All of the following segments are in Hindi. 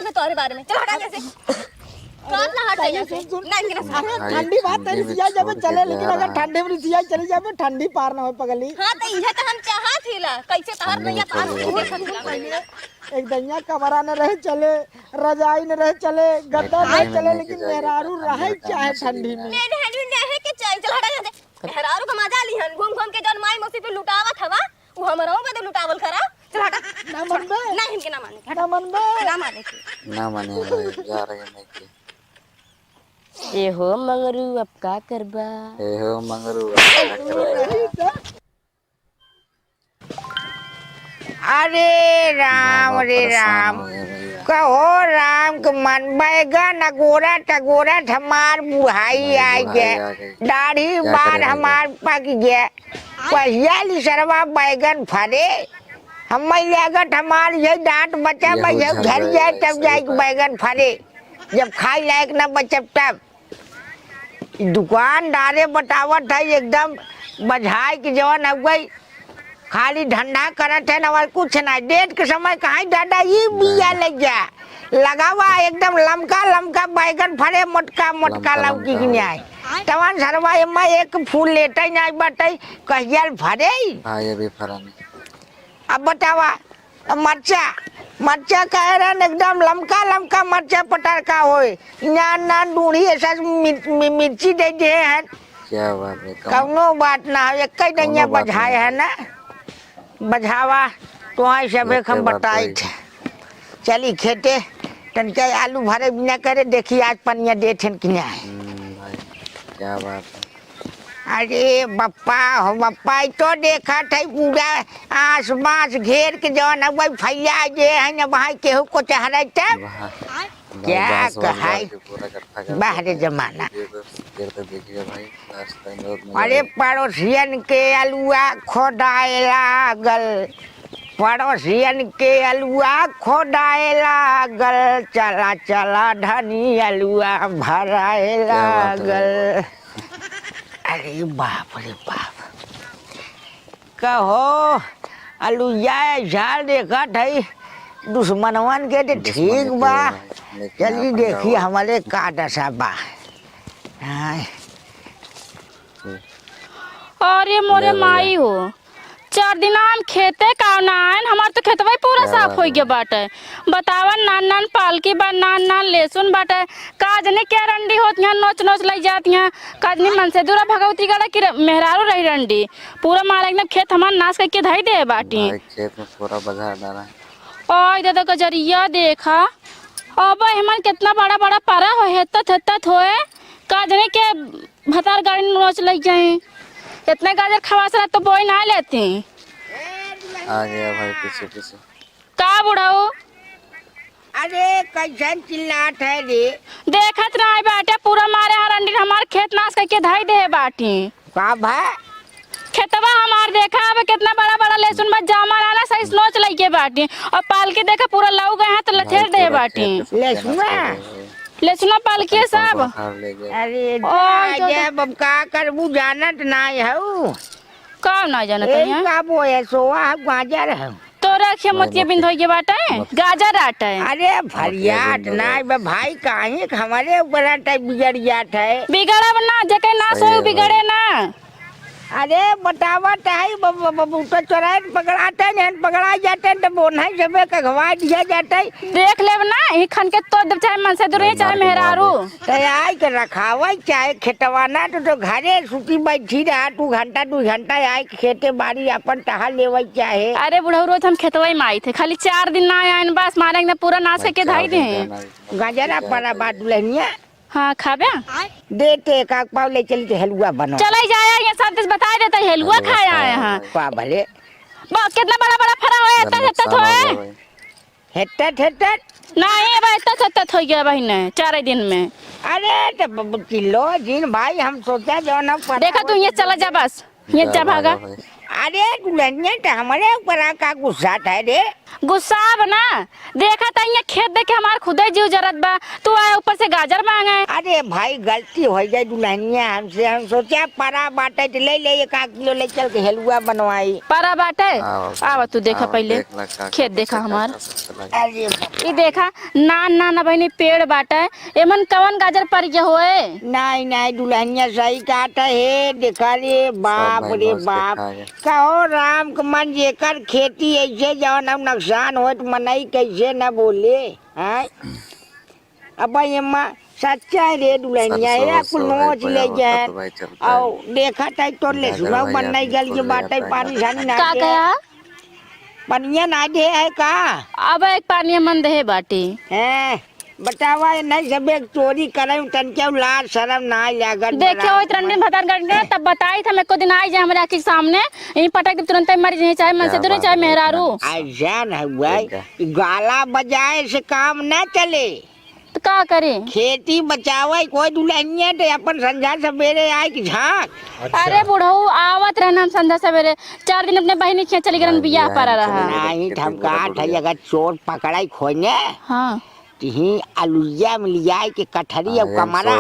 करते तुम्हारे बारे में। चल हटा यहाँ से, रात ना हट यहाँ से। नहीं मेरा साथ ठंडी बात तेरी सिया जब चले, लेकिन अगर ठंडे में सिया चली जाए ठंडी पार ना हो पगली। हाँ तो इहे तो हम चाहत हिला, कैसे तहर नहीं पार हो देखत हिला। एक दैया कमरा न रहे चले, रजाई न रहे चले, गद्दा न चले, लेकिन मेहरारू रहे चाहे ठंडी में। नहीं के चाहे। चल हटा यहाँ से। मेहरारू का मजा ली हन, घूम घूम के जन माई मौसी पे लुटावत हवा, वो हमरो पे लुटावल करा। चल हटा। ना मनबे, नहीं इनके ना माने, ना मनबे, ना माने ना माने जा रहे नहीं के। ए हो मंगरू अब का करबा, ए हो मंगरू अब क्या करबा। अरे राम रे राम, कहो राम के मन बैगन अगोरा टगोरा हमार बुढ़ाई आ गए, दाढ़ी बाल हमार पक गए, पहिया सरवा बैगन फरे, हम लागत हमार ये डांट बचा भैया घर जाए तब जाए बैगन फरे, जब खाई लायक न बचब तब। दुकानदारे बतावत है एकदम बझाई की जवान हो गई, खाली धंधा करत है ना, कुछ ना। डेट के समय कहाँ दादा ये बिया लग गया, लगावा एकदम लमका लमका बैगन फरे, मोटका मोटका लौकी की न्याय तवन सरवा एमा एक फूल लेते ना बटे कहिया फरे। हाँ ये भी फरन। अब बतावा मरचा मरचा कह रहे एकदम लमका लमका मरचा पटर का होए, नान नान डूढ़ी ऐसा मिर्ची दे दे हैं। क्या बात है, कौनो बात ना है, एक ही दैया बझाए है ना, बझावा तो आई सब एक हम बताई थे। चली खेते तनके आलू भरे बिना करे, देखी आज पनिया दे थे कि भाई क्या बात है। अरे बप्पा हो बप्पा, तो देखा थे पूरा आस पास घेर के जवन अब फैया जे है न वहाँ केहू को चहरे तब क्या कहा बाहर जमाना। अरे पड़ोसियन के अलुआ खोदाए लागल, पड़ोसियन के अलुआ खोदाए लागल, चला चला धनी अलुआ भराए लागल। अरे बाप रे बाप, कहो अलुआ झाल देखा थे दुश्मनवन के तो ठीक बा। चलिए देखिए हमारे का दशा बा। अरे मोरे माई हो, 4 दिन हम खेते का नान हमार तो खेतवा पूरा साफ हो गया बाटे। बतावा नान नान पालकी बा, नान नान लहसुन बाटे, काजने क्या रंडी होती हैं, नोच नोच लाई जाती हैं, काजनी मन से दूरा भगवती गड़ा की मेहरारू रही रंडी, पूरा मार एकदम खेत हमार नाश करके धाई दे बाटी। खेत में पूरा बजा डाला। ओए दादा गजरिया देखा, अब हमन कितना बड़ा बड़ा पारा हो हेतत होए, काजने के भतार गाड़ी नोच लाई जाए, इतने गाजर खवास रहा तो बोई ना लेते। आ गया भाई पीछे पीछे। का बुढ़ाओ, अरे कैसन चिल्लात है रे, देखत रहा बाटे पूरा मारे हरंडी हमार खेत नाश करके धाई दे बाटी। का भाई खेतवा हमार देखा अब कितना बड़ा बड़ा लहसुन में जामा रहना, सही नोच लाई के बाटी, और पाल के देखा पूरा लऊ गए हैं तो लथेर दे बाटी। लहसुन पाल के सब। अरे जब का करबू जानत ना है, का ना जानत है, का बोए सोआ गाजर है तो रखे मोतिया बिंद हो के बाटे गाजर आटे। अरे फरियाद ना भाई काहे हमारे ऊपर बिगड़ जात है, बिगड़ा ना जके ना सोए बिगड़े ना। अरे बतावत है तो चोराए पकड़ाते हैं, पकड़ा जाते हैं तो बोना सबे कगवा दिया जाता है। देख ले ना ही खन के तो चाहे मन से दूर चाहे मेहरारू तो आई के रखावा चाहे खेतवाना तो घरे सूती बैठी रहा, 2 घंटा आई खेते बाड़ी अपन तहा लेवे चाहे। अरे बुढ़ऊ रोज हम खेतवा में आई थे, खाली 4 दिन ना आए बस मारे ने पूरा नाश के धाई दे। गाजरा पड़ा बात दुल्हनिया हाँ खाबे देते का पाव ले चली तो हलवा बनो। चला जाया ये सब बता देता है हलवा खाया है। हाँ पा भले कितना बड़ा बड़ा फरा होए एता होए हेट्ट नहीं भाई एता हो गया भाई ने 4 दिन में। अरे तो किलो जिन भाई हम सोचा जो ना देखा तू ये चला जा बस ये जा भागा। अरे दुल्हनिया तो हमारे ऊपर का गुस्सा था रे। गुस्सा बना देखा था ये खेत देखे हमार खुदे जीव जरत बा तू आए ऊपर से गाजर मांगे। अरे भाई गलती हो जाए दुल्हनिया हमसे, हम सोचा परा बाटे तो ले ले 1 किलो ले चल के हलवा बनवाई। परा बाटे आवा तू देखा आओ, पहले देख ला का खेत का देखा का हमार। का सबसे लगा। अरे ई देखा नान नान बहनी पेड़ बाटे एमन कवन गाजर पर के होए। नहीं नहीं दुल्हनिया सही काटा है, देखा रे बाप भाई रे मौज के बाप। खा गए। कहो राम के मन जेकर खेती ऐसे जवन हम नुकसान हो तो मनई कैसे न बोले हैं। अब ये माँ सच्चा रे दुल्हनिया सरसों है कुल है, नोच ले कोया जाए। होता तो भाई चलता है। और देखा था तो ले गाजर सुना भाई बनना आदमी गल ये फूल बाटे जाता है, पानी सानी ना का दे। कया पनिया ना दे है का अब एक पानी मन दे बाटी है बतावा नहीं सब एक चोरी करे तन के लाज शर्म ना लागत। देखे हो इतना दिन भतार करने तब बताई था मैं को दिन आई जाए हमारे आँख के सामने यहीं पटक दे तुरंत मर जाए चाहे मन से दूर चाहे मेहरारू। ऐसा न हुआ गाला बजाए से काम न चले। तो का करे खेती बचावे कोई दुल्हनिया तो अपन संझा सवेरे आए कि झाँक। अरे बुढ़ऊ आवत रहना हम संध्या सवेरे 4 दिन अपने बहनी खिया चली गरन बियाह पर रहा। नहीं धमका अगर चोर पकड़ाई खोने हाँ तिही आलुया में लिया के कठरी और कमरा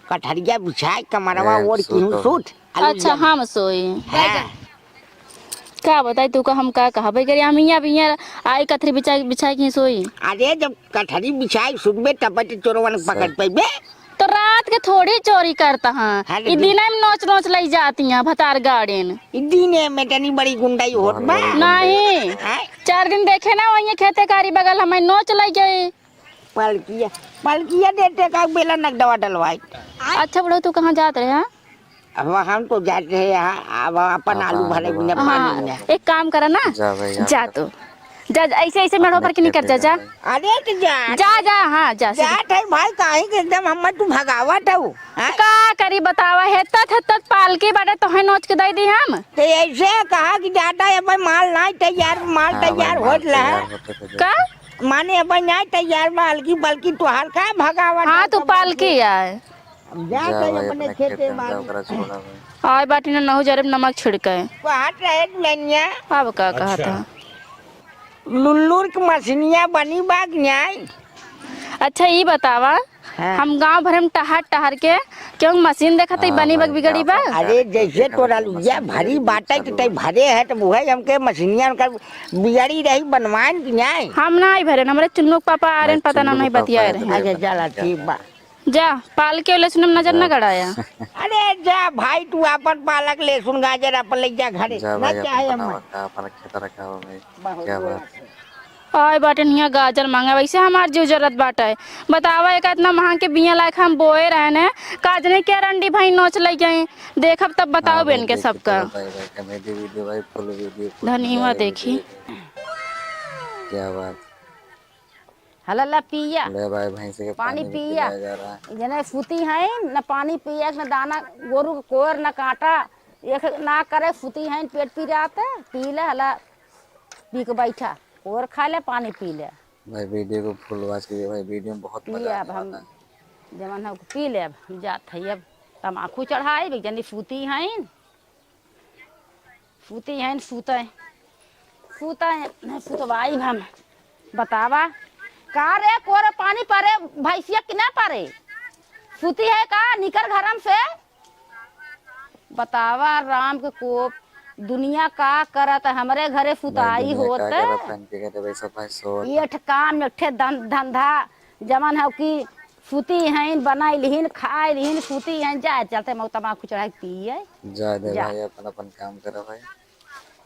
कठरिया बिछाए कमरवा और किहू सूट। अच्छा हम सोई हाँ। का बताई तू का हम का कहा भाई करी हम यहाँ भी यहाँ आई कथरी बिछाई बिछाई की सोई। अरे जब कठरी बिछाई सुनबे तब चोरवन पकड़ पेबे। तो रात के थोड़ी चोरी करता हाँ हाँ, ई दिन में नोच नोच लाई जाती हैं भतार गार्डन। दीने में तनी बड़ी गुंडाई होत बा। नहीं हाँ? 4 दिन देखे ना वही खेते कारी बगल हमें नोच लाई गए। पलकिया देते का बेला नगदवा डलवाई। अच्छा बुढ़ऊ तू कहाँ जात रहे हैं। अब हम तो जाते हैं यहाँ अब अपन आलू भरे बिना पानी में। एक काम करा ना जा भाई जा तो जा ऐसे ऐसे मेढ़ों पर के निकल जा जा अरे तो जा जा जा हाँ जा सीधे। जात है भाई काहे के एकदम हम तू भगावत हूँ। का करी बतावा हेतत हेतत पालकी बाटे तो है नोच के दे दी हम। तो ऐसे कहा कि जाता है भाई माल नहीं तैयार माल तैयार होत रहा का माने अब नहीं तैयार माल की बल्कि तू हाल का भगावत। हाँ तू पालकी आए जाते हैं अपने खेते माल आए बाटी ने नहु जरे नमक छिड़के हट रहे दुल्हनिया। अब का कहा था लुल्लुर की मछलियाँ बनी बाग न्याय। अच्छा ये बतावा हाँ। हम गांव भर में टहर टहर के क्यों मशीन देखा तो बनी बग बिगड़ी बा। अरे जैसे तोरा लुइया भरी बाटे तो तई भरे है तो वो है हमके मछलियाँ का बिगड़ी रही बनवान की न्याय। हम ना आई भरे हमारे चुन्नू के पापा आ रहे हैं, पता ना नहीं बतिया रहे। अच्छा चला ठीक बा जा पाल के लहसुन नजर न गड़ाया। अरे जा भाई तू अपन पालक लहसुन गाजर अपन ले जा घरे ना चाहे हम क्या बात आए बाटे निया गाजर मांगा वैसे हमार जीव जरूरत बाटे बतावा एक इतना महंग के बिया लायक हम बोए रहने काजने के रंडी भाई नोच ले गए देखब तब बताओ बेन के सबका धन्यवाद देखी क्या बात हला पिया ले भाई भैंस के पानी भी पिया पिलाया जा रहा है। जने फुती है न पानी पिया न दाना गोरू को कोर न काटा एक ना करे फुती है पेट पी जाता पी ले हला पी के बैठा और खा ले पानी पी ले भाई वीडियो को फुल वॉच कीजिए भाई वीडियो में बहुत मजा पिया अब हम जमन हम पी ले अब हम जात है अब तमाकू चढ़ाए जनी फूती है सूते सूतवाई हम बतावा का रे कोरे पानी परे भैंसिया कि ना परे सूती है का निकर घरम से बतावा राम के कोप दुनिया का करत हमरे घरे सुताई होत ये काम एक धंधा जमन है कि सूती हैं बनाई लिहिन खाए लिहिन सूती हैं जाए चलते मैं तमाकू चढ़ा पिए जा दे जा। भाई अपन अपन काम करो भाई।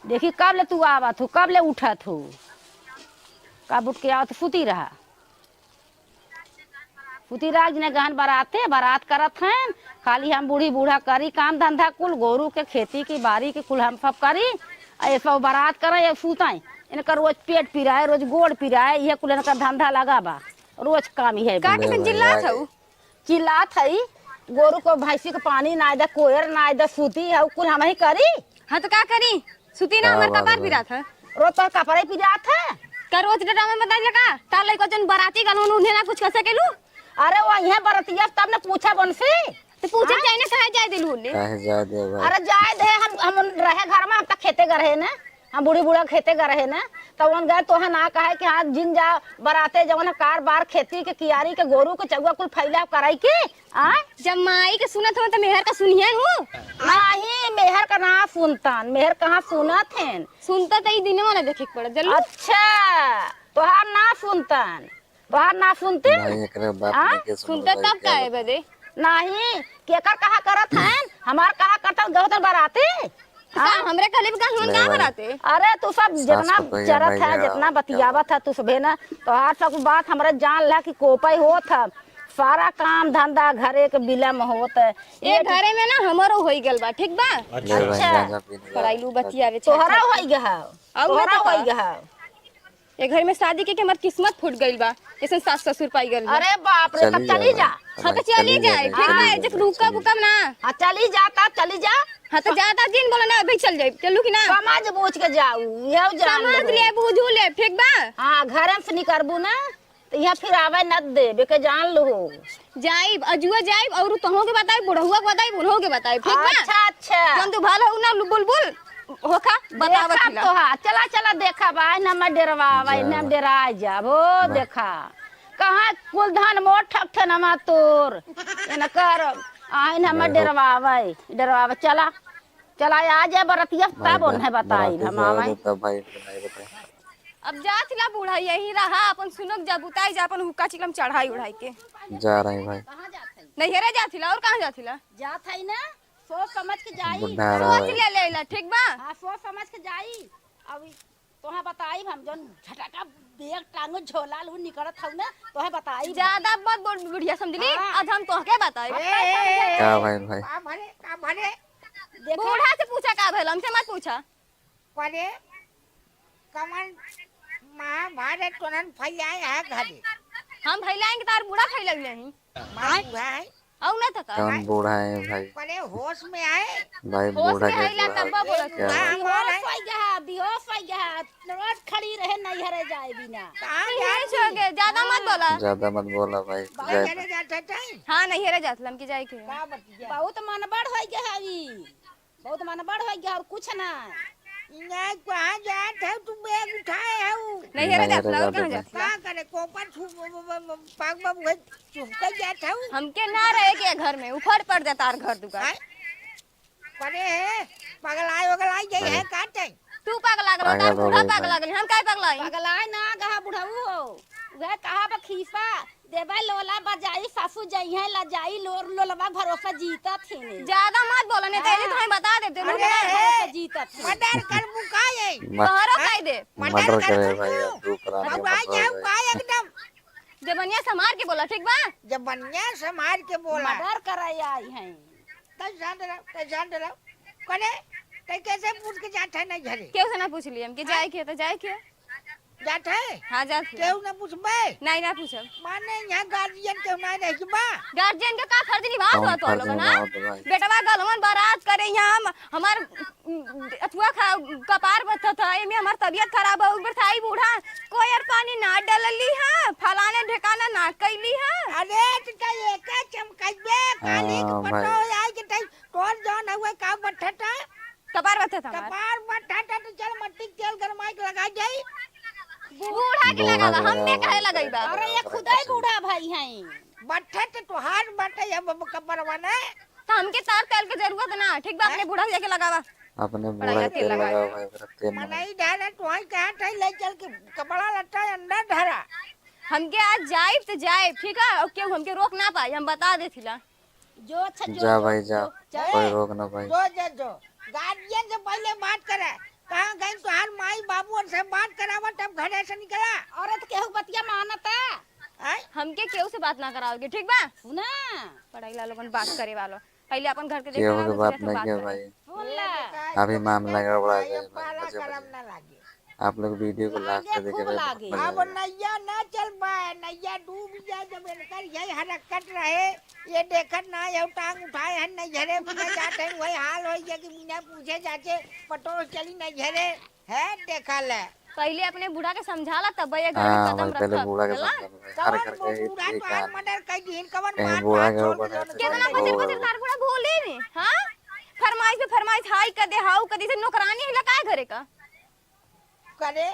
देखी कब ले तू आवत हो कब ले उठत हो कब उठ के आवत सूती रहा सूती रहा जिन्हें गहन बारात करत हैं खाली हम बूढ़ी बूढ़ा करी काम धंधा कुल गोरू के खेती की बारी के कुल हम सब करी ऐसा बारात करे ये सूताई इनका रोज पेट पिराए रोज गोड़ पिराए ये कुल इनका धंधा लगा बा रोज काम ही है का के चिल्लात हऊ चिल्लात है गोरू को भैंसी को पानी ना दे कोयर ना दे सूती है कुल हम ही करी हाँ तो का करी सुती ना हमार कपार पिरा था रोज तो कपड़े पिरात है का रोज डटा में बताई लगा ताल लइको जन बराती कानून उन्हें ना कुछ कसे केलू अरे वो यहाँ बरतिया तब ने पूछा बनसी तो पूछे चाइना कहा जाए दिल होले काहे जा दे भाई अरे जाए दे हम रहे घर में, हम तक खेते कर रहे ना, हम बूढ़ी बूढ़ा खेते कर रहे ना, तो उन गए तो है ना कहे कि हाँ जिन जा बराते जवन कार बार खेती के कियारी के गोरू के चौवा कुल फैला कराई के आ जब माई के सुनत हो तो मेहर का सुनिए हूँ नहीं मेहर का ना सुनतन, मेहर कहाँ सुनत हैं। सुनता तो दिन वाला देखे के पड़ा जल्दी अच्छा तोहार ना सुनतन, तोहार ना सुनते भाई एकरे बात हाँ? नहीं के सुनो सुनता भाई, तब क्या का है बदे नहीं केकर कहा करत हैं, हमार कहा करता गौतम बराते। हमरे कले भी कहां नहीं का भाई। कराते अरे तू सब जितना को कहिए चरत भाई है जरा जितना बतियावत है तू सबे ना तोहार सब बात हमरे जान ला कि कोपई होत है, सारा काम धंधा घरे के बिलम होत है। ए घरे में ना हमरो होई गल बा ठीक बा ले भाई गांजा पीने का। पढ़ाईलू बतियावे तोहरा होई गया अब तोहरा मैं तो होई गया। ए घर में शादी के हमर किस्मत फूट गइल बा जैसे सास ससुर पाई गइल बा अरे बाप रे तब चली जा, हाँ तो चली जाए ठीक बा जब रुका बुकम ना हाँ चली जा तब चली जा, हाँ तो ज्यादा दिन बोला ना अभी चल जाए चलू कि ना समझ बूझ के जाऊ यह जान समझ ले। ले बुझू ले ठीक बा हाँ घर में से निकरबू ना तो यहाँ फिर आवे न दे बेके जान लो। जाइब अजुआ जाइब और तोहो के बताई बुढ़हुआ के बताई बुढ़ो के बताई ठीक बा अच्छा अच्छा जन तू भालो ना बुलबुल होखा बतावत देखा हिला तो हाँ चला चला देखा भाई न मैं डरवा भाई न डरा जाब हो देखा कहाँ कुल धान मोर ठक ठन हमा तोर ये न कर आई न मैं डरवा चला चला आ जाए बरतिया तब उन्हें बताई हम आवे तब भाई नहीं बताए अब जा थिला बूढ़ा यही रहा अपन सुनक जा बुताई जा अपन हुक्का चिकम चढ़ाई उड़ाई के जा रहे हैं भाई नैहरे जा थिला और कहां जा थिला जात है ना सोच समझ के जाई बुढ़ा रहा सोच भाई ले लेला ठीक बा हाँ सोच समझ के जाई अब तोहे बताई हम जन झटका बेग टांगो झोला लू निकलत हूं ना तोहे बताई ज्यादा मत बोल बुढ़िया समझली आज हम तोहके बताई क्या भाई भाई का भरे बूढ़ा से पूछा का भेल हमसे मत पूछा परे कमन महाभारत तुरंत फैलाए है घरे हम फैलाएंगे तार बूढ़ा फैलग नहीं माँ बूढ़ा है औ ना तका कौन बूढ़ा है भाई परे होश में आए भाई होश बूढ़ा में के आइला बूढ़ा तब्बा बोलत क्या भाई? बेहोश हो गया रोज खड़ी रहे नैहरे जाए बिना कहाँ नहीं छोगे ज्यादा मत बोला ज्यादा मत बोला भाई जय जाने जाते थे हां नैहरे जातलम की जाए के का बतिया बहुत मनबड़ हो गया ई बहुत मनबड़ हो गया और कुछ ना नहीं कहाँ जाते हो तुम बैग उठाए हो नैहरे जातला और जाते कहां थे। जातला का करे कोपर पाग बाबू है चुपका जाते हो हमके ना रहे के घर में उफड़ पड़ जाता तार घर दुकान परे पगलाई गई है काटे तू पगला गलो तार पागल हो बूढ़ा गई पगला गली हम काहे पगलाई पगलाए ना गहा बुढ़ऊ हो वह कहा बा खीसा देबे लोला बजाई सासू जई है लजाई लोर लोलवा भरोसा जीता थी ज्यादा मत बोला नहीं तेरी तो हम बता देते अरे मुझे भरोसा जीता थी मर्डर कर मुकाए तोहरो कह दे मर्डर करे भाई अब दो प्राणी अब आ जाओ का एकदम जबनिया समार के बोला ठीक बा जब बनिया समार के बोला मर्डर कराई आई हैं तो जान दे करे ते कैसे पूछ के जाता है नहीं घरे केहू से ना पूछ लिए हम कि जाए के तो जाए के जाता है हां जा केहू ना पूछबे नहीं ना पूछब माने यहाँ गार्जियन केहू ना रह के बा गार्जियन के का खर्च निभा कौन दो तो फर्ज लोग ना निभाओ तो भाई बेटवा गलवन बारात करे यहाँ हमार अथवा कपार बता था एमे हमार तबीयत खराब हो गई थाई बूढ़ा कोई और पानी ना डालली हां फलाने ठिकाना ना कैली हां अरे तो एक चमकाइबे काली के हाँ, पटो आई के तई तोर जौन हुए का बठटा कपार बता था हमार कपार बठटा तो चल मट्टी के तेल गरमाई के लगा जाई बूढ़ा के लगावा हमने काहे लगाई बा अरे ये खुदा ही बूढ़ा भाई हैं बठे तो तोहार बटे अब कबर बने तो हमके तार तेल के जरूरत ना ठीक बा अपने बूढ़ा जाके लगावा अपने बढ़िया बूढ़ा तेल तेल लगाया। लगाओ भाई फिर तेल ना मनई ढाले तोहाई कहा ठई ले चल के कपड़ा लट्टा अंदर धरा हमके आज जाए तो जाए ठीक है और केहू हमके रोक ना पाई हम बता देथिला जो अच्छा जा भाई जा कोई रोक ना भाई जो गार्जियन से पहले बात करे कहाँ गई तोहार माई बाबू और से बात करावा तब घरे से निकला औरत केहू बतिया मानता हैं हमके केहू से बात ना कराओगे ठीक बा सुना पढ़ाई ला लोगन बात करे वालो पहले अपन घर के देख केहू लेवा, के बात दूसरे से नहीं किया करे। भाई सुन ला अभी मामला गड़बड़ा ये जाए भाई पाला मजे करम मजे ना लागे आप लोग वीडियो को लास्ट तक खूब देखेंगे लागे। मजा अब आएगा। नैया ना चल पाए नैया डूब जाए जब इनकर यही हरकत रहे ये देखत ना ये टांग उठाए हैं नहीं झरे बिना जाते हैं वही हाल हो गया कि बिना पूछे जाके पटो चली नहीं झरे है देखा ले पहले अपने बूढ़ा के समझाला तब ये घर में हाँ कदम भाई पहले रखब बूढ़ा के चला? समझा भाई हर घर के बूढ़ा एक तो कहानी मर्डर कर दिन कवन कहीं मार बूढ़ा मार के छोड़ ऊपर दिया ऐसे कितना वो बचर बचर तार बूढ़ा भूले ने हां फरमाइश पे फरमाइश हाई कर दे हाउ कर दे से नौकरानी हिला का घरे का करे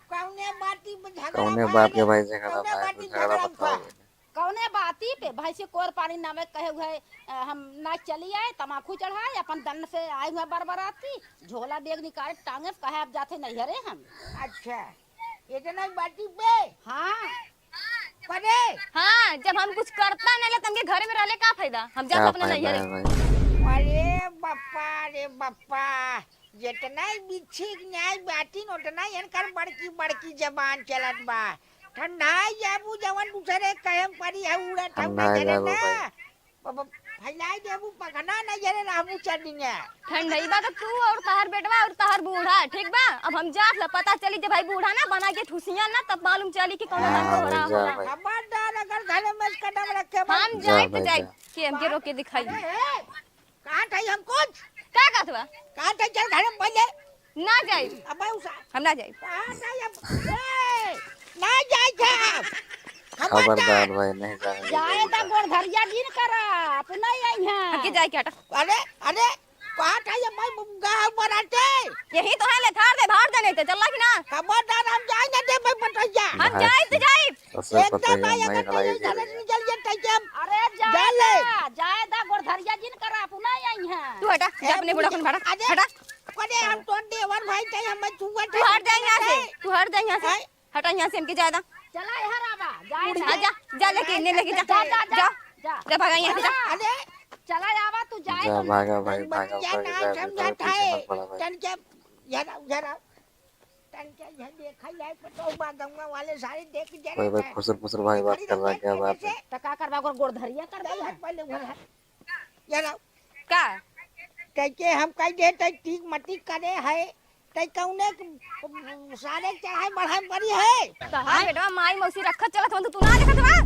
कौने बाती में झगड़ा कौने भइल बात के है? भाई झगड़ा कौने भाई बाती कुछ झगड़ा झगड़ा बताओ उठा? कौने बाती पे भाई से कोर पानी नामे कहे हुए हम ना चली आए तमाकू चढ़ाए अपन दन से आए हुए बरबराती झोला बेग निकाले टांगे कहे अब जाते नहीं हरे हम। अच्छा इतना बाती पे हाँ करे हां जब हम कुछ करता नहीं ले तुमके घरे में रहले का फायदा हम जा क्या अपने नहीं फायदा हरे है भाई अरे बप्पा जितना बिच्छी न्याय बाती उतना इनकर बड़की बड़की जबान चलत बा ठंडा जाबू जवन दूसरे कहम परी है उड़ा ठंडा ठंडा चले जाबू ना फैलाई देबू पगना न जरे रहबू चढ़िया ठंडई बा तो तू और तहर बेटवा और तहर बूढ़ा ठीक बा अब हम जात ल पता चली जे भाई बूढ़ा ना बना के ठुसिया ना तब मालूम चली कि कौन हाँ, हो रहा जा होला भाई। खबरदार अगर घर में कदम रखे हम जा जाए भाई, तो जाए जा। कि हमके रोक के दिखाई कहाँ थे हम कुछ का कहत बा कहाँ थे चल घर में पहले ना जाए अब उसा हम ना जाए कहाँ थे अब ना जाए थे आप खबरदार भाई नहीं जाएंगे जाए तो गोड़ धरिया दिन करा अपना आई हमके है जाए के हटा अरे अरे कहाँ थे ये मैं गाँव बनाते यही तो है ले थार दे भाड़ दे नहीं तो चल कि ना खबरदार हम जाएंगे दे भाई बताइए हम जाए तो जाए सबसे पता एकदम है आया नहीं करते लड़ाई हैं के घर लिए निकल गए थे हम अरे जाले। जाए दा गोड़ धरिया दिन करा अपना आई है। तू हटा जा अपने बूढ़ा कौन भाड़ा अरे हटा अरे हम तो देवर भाई थे हम छुआ तू हट जा यहाँ से तू हट जा यहाँ से हटा यहाँ से हमके जाए चला यहाँ आवा जाए हाँ जा जा लेके इन्हें लेके जा जा जा जा जा जा भागा यहाँ से जा अरे चला आवा तू जाए जा तो भागा भाई भागा बच्चा भाग ना जा समझा पीछे था मत पड़ा भाई तन के जरा तन के यह देखा जाए तो गंगा वाले सारे देख कोई जरा भाई फुसर भाई बात कर रहा है क्या बात है तो का करवा गोड़ धरिया कर नहीं दे हट पहले उधर हट जरा का कैके हम कह दे तै ठीक मती करे है तै कौने सारे चढ़ाई बढ़ाई पड़ी है तो हाँ बेटा माई मौसी रखत चलत हम तो तू ना देखत बा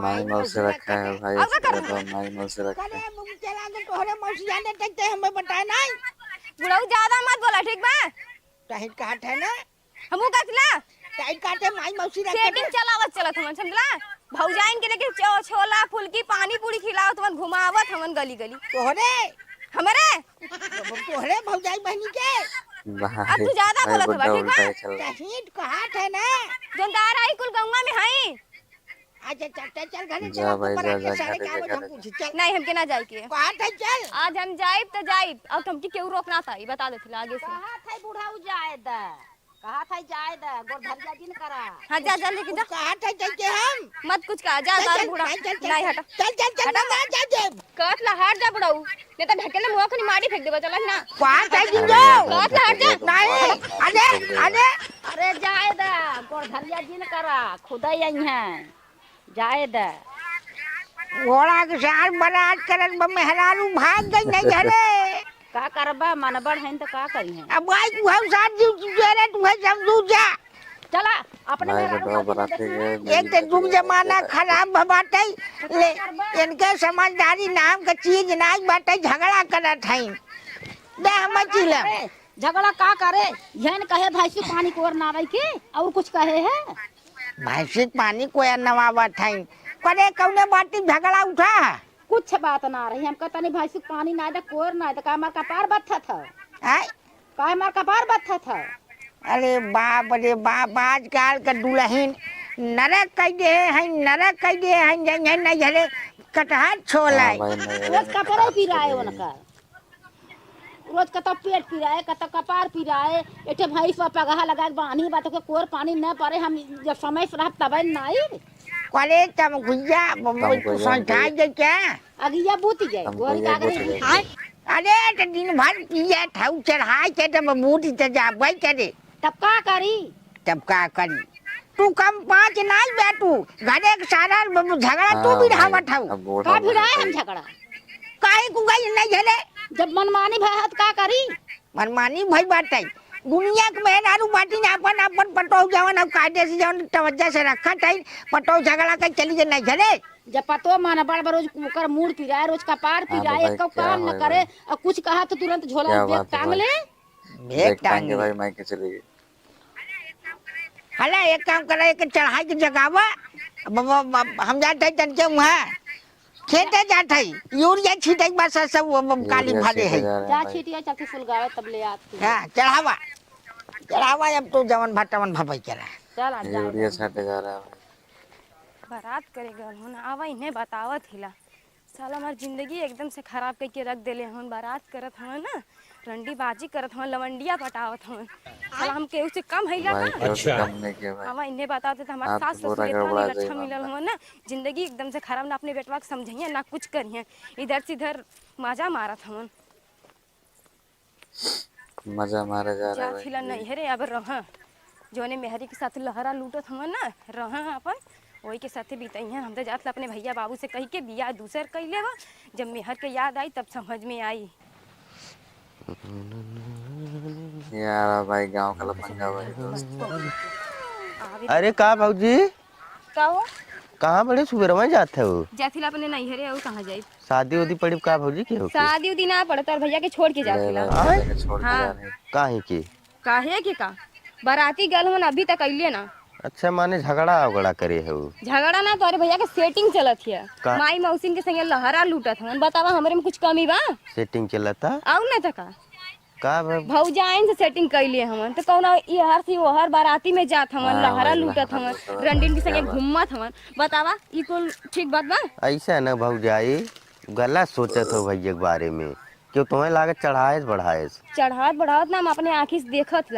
माई मौसी रखा है भाई अब क्या कर इसलिए तो माई मौसी रखा करे है मुझे चला के तोहरे मौसी जाने तक ते हमें बताए नहीं बुढ़ऊ ज्यादा मत बोला ठीक बा तही काट है ना हमू कहला तही काटे माई मौसी रख सेटिंग चलावत चलत हमन समझला भौजाइन के लेके छोला फुलकी पानी पूरी खिलावत हमन घुमावत हमन गली गली तोहरे हमरे तोहरे भौजाई बहनी के भाई अब तू ज्यादा भाई बोलत बा बुड्ढा ठीक बा उल्टा ही चल रहा है तही कहाट है ना जोनदार आई कुल गंगा में हई अच्छा चल घर जा चल भाई, ऊपर जा, आके जा, सारे घरे काम जा, हम घरे पूछ चल नहीं हमके ना जाए के कहाट है चल आज हम जाइब तो जाइब अब तुमके केहू रोकना था ये बता देती आगे से कहा था बूढ़ा जाए दा कहा था जाए दा गोड़ धरिया दिन करा हाँ जा जा लेके जा कहाट है चल के हम मत कुछ कहा जा बार बूढ़ा नहीं हटा चल ना जा दे कत ला हट जा बुढ़ऊ नहीं तो ढकेले मुंह खनी मारी फेंक देबा चल ना कहाट है जिंदो कत ला हट जा नहीं अरे अरे जाए दा गोड़ धरिया दिन करा खुदा आई है जाए दा घोड़ा के साथ बरात करन में मेहरारू भाग गई नहीं घरे का करबा मनबड़ है तो का करी है अब भाई तू हम साथ जीव जेरे तू है समझू जा चला अपने भाई मेहरारू बुड्ढा को बनाते देखी। गए एक तो जुग जमाना खराब बाटे ले इनके समझदारी नाम का चीज नहीं बाटे झगड़ा करत है दे हम चिलम अरे, झगड़ा का करे यहन कहे भैंसी पानी कोर नावे के और कुछ कहे है भैंसी पानी कोया नवावत है करे कौने बाटी झगड़ा उठा कुछ बात ना रही हम कहता नहीं भैंसी पानी ना दे कोर ना दे का हमार कपार बत्था था है का हमार कपार बत्था था अरे बाप आजकल का दुल्हन नरक कह दे है नरक कह दे है नहीं झले कटहर छोला भाई नहीं रोज कपड़े पी रहा है उनका रोज कत पेट पी रहा है कत कपार पी रहा है एठे भैंस पर पगहा लगा के बानी बात के कोर पानी न पड़े हम जब समय से रह तब नहीं करे तम गुइया संठाई दे क्या अगिया बूती जाए हम गोर गुइया का बूती करे जाए। अरे तो दिन भर पिया ठाउ चढ़ाई के तब बूढ़ी ते जा भाई करे तब का करी तब का करी तू कम 5 नहीं बैठू घरे के सारा झगड़ा तू भी ढावत हऊ अब बूढ़ा का भिड़ा बनाते हम ही- झगड़ा काहे को गई नहीं झले जब मनमानी भय हाथ का करी मनमानी भई बाटे दुनिया के मेहरारू बाटी ने अपन अपन पटो जवन अब कायदे से जवन तवज्जो से रखत है पटो झगड़ा के चली जे नहीं झले जब पतो माना बड़ बड़ रोज कर मूड पी रहा है रोज कपार पी हाँ रहा तो है भाई, एक कप क्या काम न भाई करे और कुछ कहा तो तुरंत झोला क्या में बैग बात है टांग भाई। ले भेग देख पाएंगे टांग भाई मायके चली गई हला एक काम करा एक चढ़ाई के जगावा हम जाते हैं तनके वहाँ खेते जाते हैं यूरिया छीटे बस सब काली यूरिया भाले छीटे है जा रहे जा हैं भाई। छीटिया चल के फुलगावे तब ले आती हाँ चढ़ावा चढ़ावा अब तो जवन भटवन भपाई करा चल आ जा यूरिया छाटे जा रहा है भाई। बारात करे गल हन आवा इन्हें बतावत हिला साला हमार जिंदगी एकदम से खराब करके रख देले हन बारात करत हन ना रंडी बाजी करत हन लवंडिया पटावत हन साला हम केहू से कम हैला भाई का केहू से कम नहीं किया भाई। आवा इन्हें बतावत त हमार आप सास पूरा ससुर इतना गड़बड़ा नहीं अच्छा जाइए मिलल मामला। हन ना जिंदगी एकदम से खराब ना अपने बेटवा के समझिए ना कुछ करिए इधर से इधर मजा मारत हन मजा मारे जा रहा है जा भाई। थिला नहीं हरे अब रह जोने मेहरी के साथ लहरा लूटत हन ना रह अपन वही के साथे बीतइया हम तो जात ला अपने भैया बाबू से कही के बिया दूसर कइले बा जब मेहर के याद आई तब समझ में आई यार भाई गांव का लफंगा भाई दोस्त। अरे का भाजी का हो कहाँ बड़े सुबह में जाते हो जाथिला अपने नहीं हरे और कहाँ जाई शादी उदी पड़ी का भाजी के हो शादी उदी ना पड़ता और भैया के छोड़ के ले जाथिला भाई लेके छोड़ के हाँ। जा रहे हैं। काहे की काहे के का बाराती गल हन अभी तक अइले ना अच्छा माने झगड़ा उगड़ा करे हो झगड़ा ना तोरे भैया के सेटिंग चलत हिया का? माई मौसिन के संगे लहरा लूटत हन बतावा हमरे में कुछ कमी बा सेटिंग चलता आउ ना तका का भौजाइन से सेटिंग कैले हमन तो कौन इहर से ओहर बाराती में जात हमन हाँ, लहरा वही लूटत लहरा हमन लूटत रंडीन के संगे क्या बात। घूमत हमन बतावा ई कौन ठीक बात बा ऐसा न भौजाई गलत सोचत हो भैया के बारे में क्यों तुम्हें लागत चढ़ाए बढ़ाए चढ़ात बढ़ावत ना हम अपने आँखी से देखत ला